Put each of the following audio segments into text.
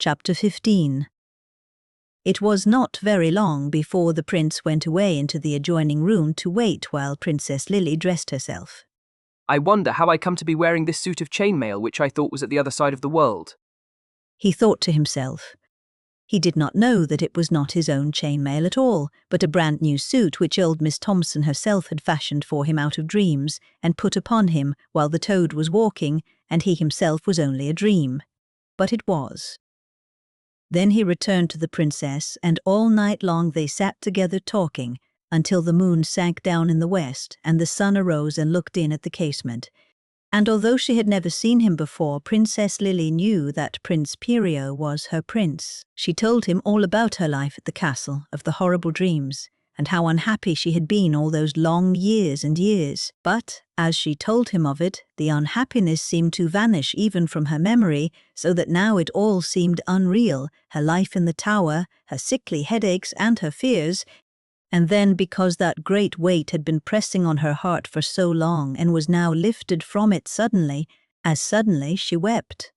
Chapter 15. It was not very long before the prince went away into the adjoining room to wait while Princess Lily dressed herself. I wonder how I come to be wearing this suit of chainmail which I thought was at the other side of the world. He thought to himself. He did not know that it was not his own chainmail at all, but a brand new suit which old Miss Thompson herself had fashioned for him out of dreams and put upon him while the toad was walking, and he himself was only a dream. But it was. Then he returned to the princess, and all night long they sat together talking, until the moon sank down in the west, and the sun arose and looked in at the casement. And although she had never seen him before, Princess Lily knew that Prince Perio was her prince. She told him all about her life at the castle, of the horrible dreams, and how unhappy she had been all those long years and years. But, as she told him of it, the unhappiness seemed to vanish even from her memory, so that now it all seemed unreal, her life in the tower, her sickly headaches and her fears. And then, because that great weight had been pressing on her heart for so long and was now lifted from it suddenly, as suddenly she wept.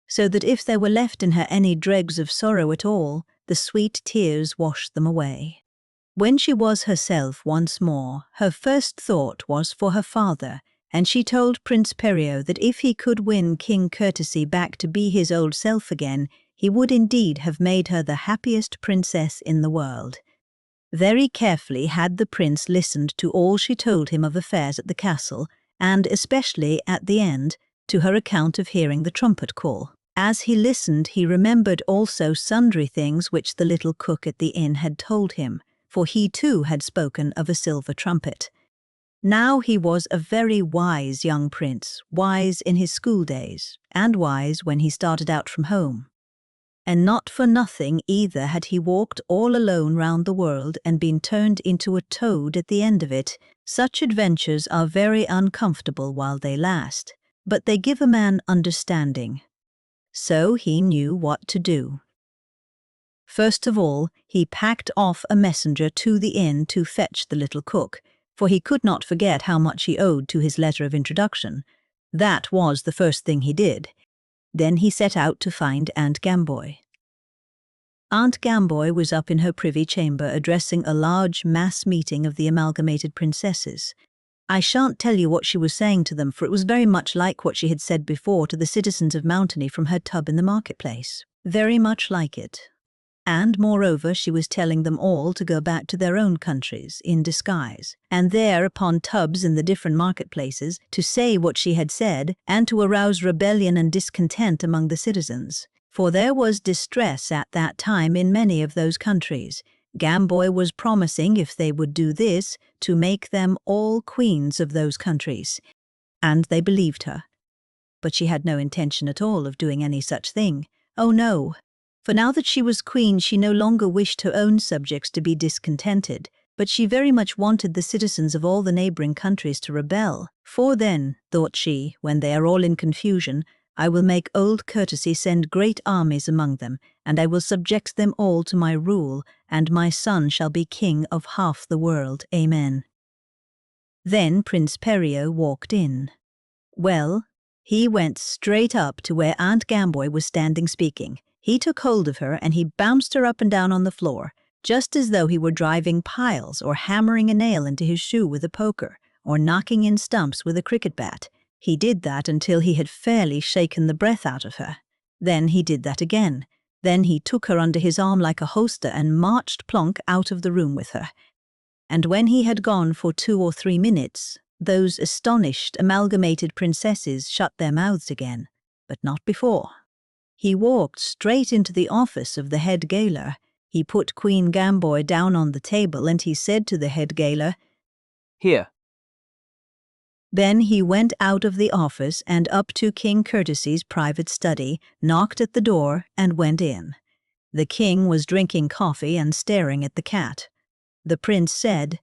So that if there were left in her any dregs of sorrow at all, the sweet tears washed them away. When she was herself once more, her first thought was for her father, and she told Prince Perio that if he could win King Courtesy back to be his old self again, he would indeed have made her the happiest princess in the world. Very carefully had the prince listened to all she told him of affairs at the castle, and especially at the end, to her account of hearing the trumpet call. As he listened, he remembered also sundry things which the little cook at the inn had told him, for he too had spoken of a silver trumpet. Now he was a very wise young prince, wise in his school days, and wise when he started out from home. And not for nothing either had he walked all alone round the world and been turned into a toad at the end of it. Such adventures are very uncomfortable while they last, but they give a man understanding. So he knew what to do. First of all, he packed off a messenger to the inn to fetch the little cook, for he could not forget how much he owed to his letter of introduction. That was the first thing he did. Then he set out to find Aunt Gamboy. Aunt Gamboy was up in her privy chamber addressing a large mass meeting of the amalgamated princesses. I shan't tell you what she was saying to them, for it was very much like what she had said before to the citizens of Mountany from her tub in the marketplace. Very much like it. And moreover, she was telling them all to go back to their own countries in disguise, and there upon tubs in the different marketplaces to say what she had said, and to arouse rebellion and discontent among the citizens. For there was distress at that time in many of those countries. Gamboy was promising, if they would do this, to make them all queens of those countries. And they believed her. But she had no intention at all of doing any such thing. Oh no! For now that she was queen, she no longer wished her own subjects to be discontented, but she very much wanted the citizens of all the neighboring countries to rebel. For then, thought she, when they are all in confusion, I will make old Courtesy send great armies among them, and I will subject them all to my rule, and my son shall be king of half the world. Amen. Then Prince Perio walked in. Well, he went straight up to where Aunt Gamboy was standing speaking. He took hold of her and he bounced her up and down on the floor, just as though he were driving piles or hammering a nail into his shoe with a poker, or knocking in stumps with a cricket bat. He did that until he had fairly shaken the breath out of her. Then he did that again. Then he took her under his arm like a hoster and marched plonk out of the room with her. And when he had gone for 2 or 3 minutes, those astonished amalgamated princesses shut their mouths again, but not before. He walked straight into the office of the head gaoler. He put Queen Gamboy down on the table and he said to the head gaoler, Here. Then he went out of the office and up to King Courtesy's private study, knocked at the door, and went in. The king was drinking coffee and staring at the cat. The prince said,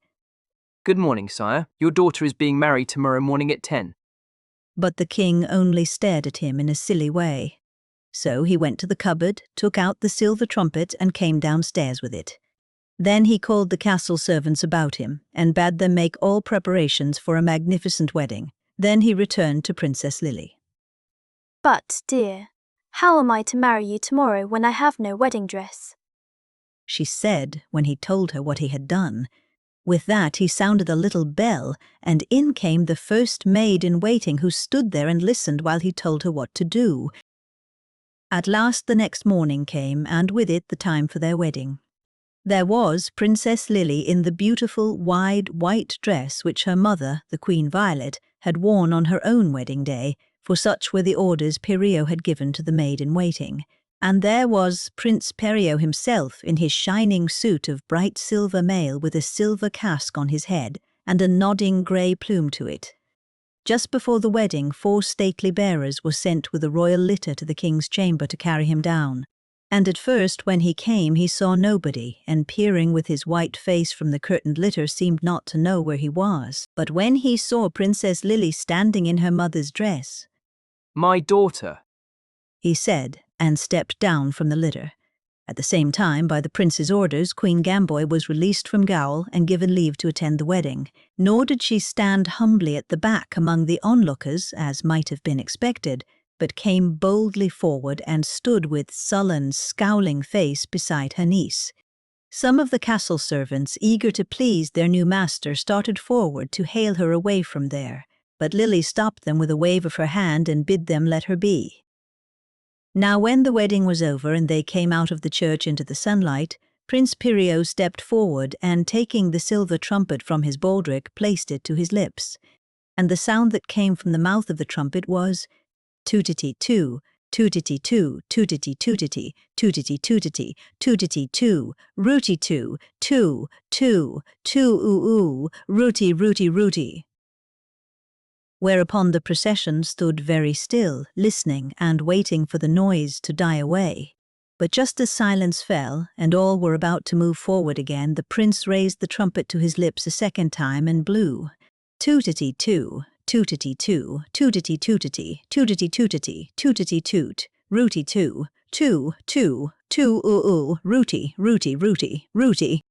Good morning, sire. Your daughter is being married tomorrow morning at 10. But the king only stared at him in a silly way. So he went to the cupboard, took out the silver trumpet, and came downstairs with it. Then he called the castle servants about him, and bade them make all preparations for a magnificent wedding. Then he returned to Princess Lily. But, dear, How am I to marry you tomorrow when I have no wedding dress? she said when he told her what he had done. With that he sounded a little bell, and in came the first maid-in-waiting, who stood there and listened while he told her what to do. At last the next morning came, and with it the time for their wedding. There was Princess Lily in the beautiful, wide, white dress which her mother, the Queen Violet, had worn on her own wedding day, for such were the orders Perio had given to the maid-in-waiting. And there was Prince Perio himself in his shining suit of bright silver mail, with a silver casque on his head and a nodding grey plume to it. Just before the wedding, 4 stately bearers were sent with a royal litter to the king's chamber to carry him down. And at first, when he came, he saw nobody, and peering with his white face from the curtained litter, seemed not to know where he was. But when he saw Princess Lily standing in her mother's dress, My daughter, he said, and stepped down from the litter. At the same time, by the prince's orders, Queen Gamboy was released from gaol and given leave to attend the wedding. Nor did she stand humbly at the back among the onlookers, as might have been expected, but came boldly forward and stood with sullen, scowling face beside her niece. Some of the castle servants, eager to please their new master, started forward to hail her away from there, but Lily stopped them with a wave of her hand and bid them let her be. Now when the wedding was over and they came out of the church into the sunlight, Prince Perio stepped forward and, taking the silver trumpet from his baldric, placed it to his lips. And the sound that came from the mouth of the trumpet was tootity-too, tootity-too, tootity-tootity, tootity-tootity, tootity-too, rooty-too, too, oo-oo, rooty-rooty-rooty. Whereupon the procession stood very still, listening and waiting for the noise to die away. But just as silence fell, and all were about to move forward again, the prince raised the trumpet to his lips a second time and blew. Tootity-too, tootity-too, tootity-tootity, tootity-tootity, tootity-toot, rooty-too, oo-oo, rooty-rooty-rooty, rooty.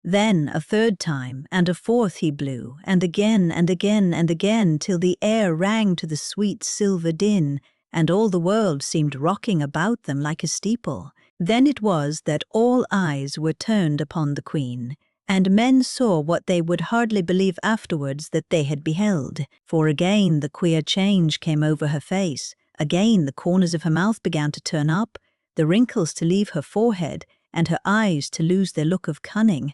Then a third time, and a fourth he blew, and again and again and again, till the air rang to the sweet silver din, and all the world seemed rocking about them like a steeple. Then it was that all eyes were turned upon the Queen, and men saw what they would hardly believe afterwards that they had beheld. For again the queer change came over her face, again the corners of her mouth began to turn up, the wrinkles to leave her forehead, and her eyes to lose their look of cunning.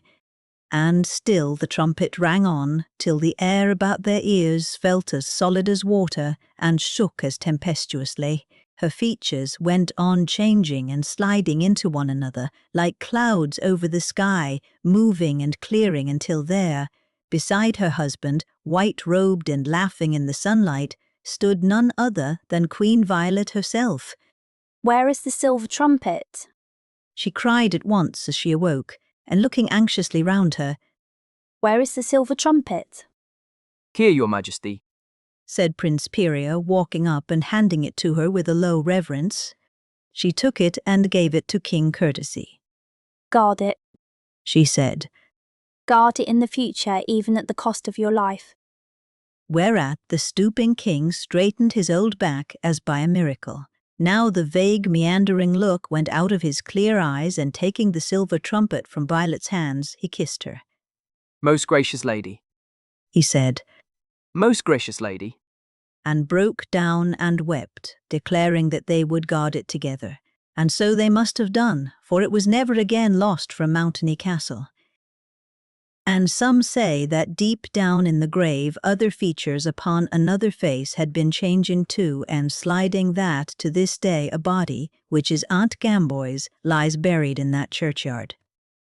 And still the trumpet rang on, till the air about their ears felt as solid as water and shook as tempestuously. Her features went on changing and sliding into one another, like clouds over the sky, moving and clearing until there, beside her husband, white-robed and laughing in the sunlight, stood none other than Queen Violet herself. Where is the silver trumpet? She cried at once as she awoke, and looking anxiously round her, Where is the silver trumpet? Here, your majesty, said Prince Perio, walking up and handing it to her with a low reverence. She took it and gave it to King Courtesy. Guard it. She said. Guard it in the future, even at the cost of your life. Whereat the stooping king straightened his old back as by a miracle. Now the vague, meandering look went out of his clear eyes, and taking the silver trumpet from Violet's hands, he kissed her. Most gracious lady, He said, most gracious lady, and broke down and wept, declaring that they would guard it together. And so they must have done, for it was never again lost from Mountainy Castle. And some say that deep down in the grave other features upon another face had been changing too, and sliding, that to this day a body, which is Aunt Gamboy's, lies buried in that churchyard.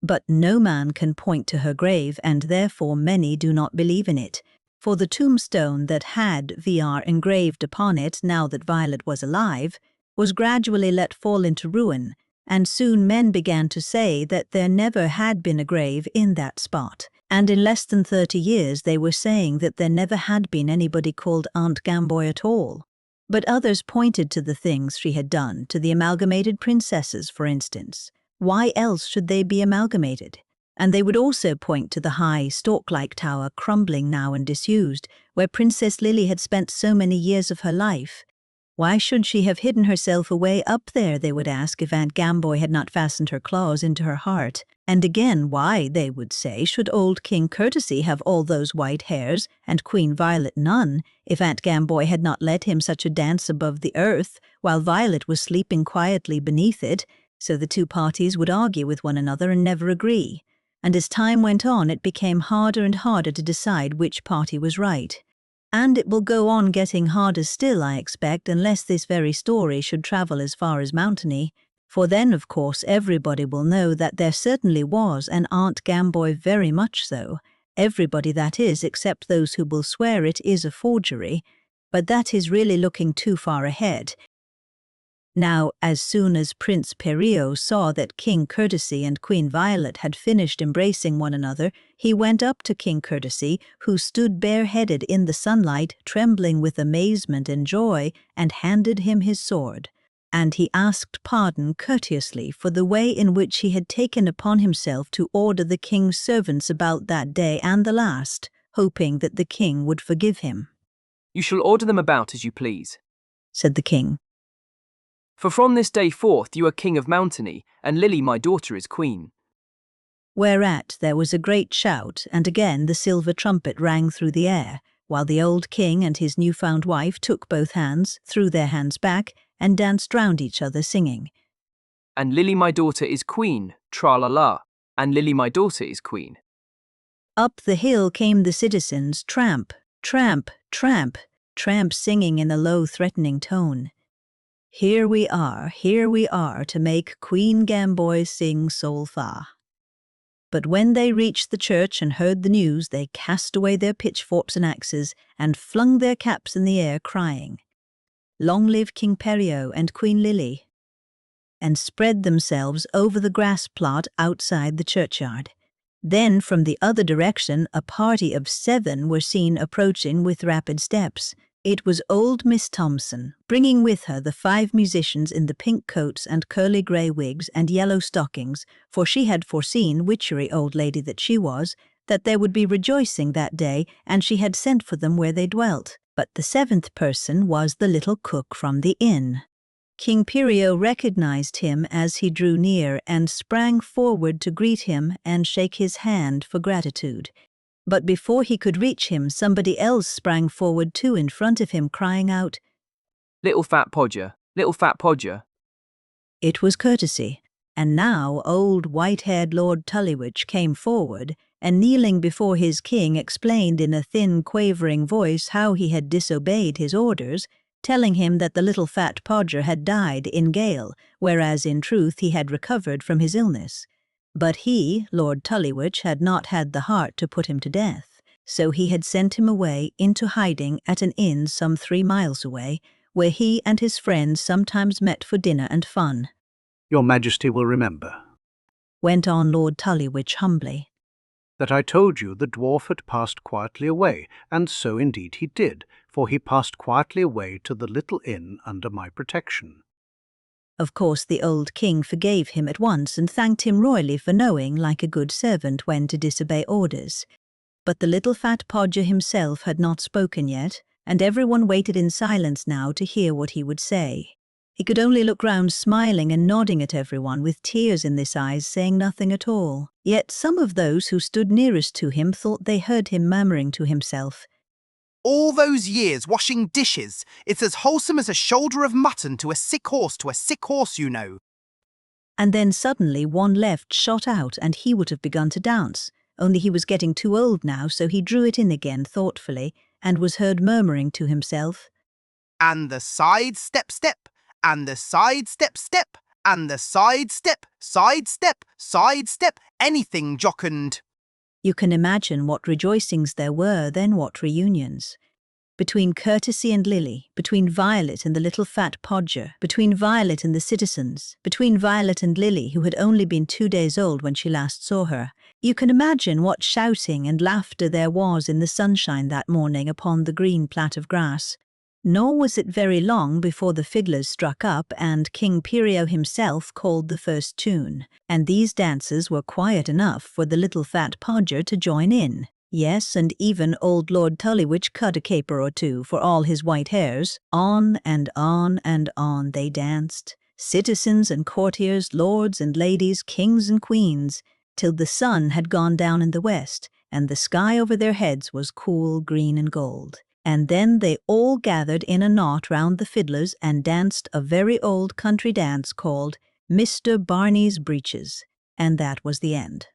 But no man can point to her grave, and therefore many do not believe in it. For the tombstone that had J.R.R. engraved upon it, now that Violet was alive, was gradually let fall into ruin, and soon men began to say that there never had been a grave in that spot. And in less than 30 years they were saying that there never had been anybody called Aunt Gamboy at all. But others pointed to the things she had done, to the amalgamated princesses, for instance. Why else should they be amalgamated? And they would also point to the high, stalk-like tower, crumbling now and disused, where Princess Lily had spent so many years of her life. Why should she have hidden herself away up there, they would ask, if Aunt Gamboy had not fastened her claws into her heart? And again, why, they would say, should old King Courtesy have all those white hairs and Queen Violet none, if Aunt Gamboy had not let him such a dance above the earth, while Violet was sleeping quietly beneath it? So the two parties would argue with one another and never agree. And as time went on, it became harder and harder to decide which party was right. And it will go on getting harder still, I expect, unless this very story should travel as far as Mountainy. For then, of course, everybody will know that there certainly was an Aunt Gamboy, very much so. Everybody, that is, except those who will swear it is a forgery. But that is really looking too far ahead. Now, as soon as Prince Perio saw that King Courtesy and Queen Violet had finished embracing one another, he went up to King Courtesy, who stood bareheaded in the sunlight, trembling with amazement and joy, and handed him his sword. And he asked pardon courteously for the way in which he had taken upon himself to order the king's servants about that day and the last, hoping that the king would forgive him. "You shall order them about as you please," said the king. "for from this day forth you are king of Mountainy, and Lily my daughter is queen." Whereat there was a great shout, and again the silver trumpet rang through the air, while the old king and his new-found wife took both hands, threw their hands back, and danced round each other singing, "And Lily my daughter is queen, tra-la-la, and Lily my daughter is queen." Up the hill came the citizens, tramp, tramp, tramp, tramp, singing in a low, threatening tone. Here we are, to make Queen Gamboy sing sol-fa. But when they reached the church and heard the news, they cast away their pitchforks and axes, and flung their caps in the air, crying, "Long live King Perio and Queen Lily," and spread themselves over the grass plot outside the churchyard. Then from the other direction a party of 7 were seen approaching with rapid steps. It was old Miss Thompson, bringing with her the 5 musicians in the pink coats and curly grey wigs and yellow stockings, for she had foreseen, witchery old lady that she was, that there would be rejoicing that day, and she had sent for them where they dwelt. But the 7th person was the little cook from the inn. King Perio recognized him as he drew near and sprang forward to greet him and shake his hand for gratitude. But before he could reach him, somebody else sprang forward too in front of him, crying out, "Little Fat Podger, Little Fat Podger." It was Courtesy, and now old white-haired Lord Tullywitch came forward, and kneeling before his king explained in a thin, quavering voice how he had disobeyed his orders, telling him that the little fat podger had died in Gale, whereas in truth he had recovered from his illness. But he, Lord Tullywitch, had not had the heart to put him to death, so he had sent him away into hiding at an inn some 3 miles away, where he and his friends sometimes met for dinner and fun. "Your Majesty will remember," went on Lord Tullywitch humbly, "that I told you the dwarf had passed quietly away, and so indeed he did, for he passed quietly away to the little inn under my protection." Of course the old king forgave him at once and thanked him royally for knowing, like a good servant, when to disobey orders. But the little fat podger himself had not spoken yet, and everyone waited in silence now to hear what he would say. He could only look round, smiling and nodding at everyone with tears in his eyes, saying nothing at all. Yet some of those who stood nearest to him thought they heard him murmuring to himself, "All those years washing dishes, it's as wholesome as a shoulder of mutton to a sick horse, you know." And then suddenly one left shot out, and he would have begun to dance, only he was getting too old now, so he drew it in again thoughtfully, and was heard murmuring to himself, "And the side step step, and the side step step, and the side step, anything jocund." You can imagine what rejoicings there were, then what reunions. Between Courtesy and Lily, between Violet and the little fat podger, between Violet and the citizens, between Violet and Lily, who had only been 2 days old when she last saw her. You can imagine what shouting and laughter there was in the sunshine that morning upon the green plat of grass. Nor was it very long before the fiddlers struck up and King Perio himself called the first tune, and these dances were quiet enough for the little fat podger to join in. Yes, and even old Lord Tullywitch cut a caper or two for all his white hairs. On and on and on they danced, citizens and courtiers, lords and ladies, kings and queens, till the sun had gone down in the west, and the sky over their heads was cool green and gold. And then they all gathered in a knot round the fiddlers and danced a very old country dance called Mr. Barney's Breeches, and that was the end.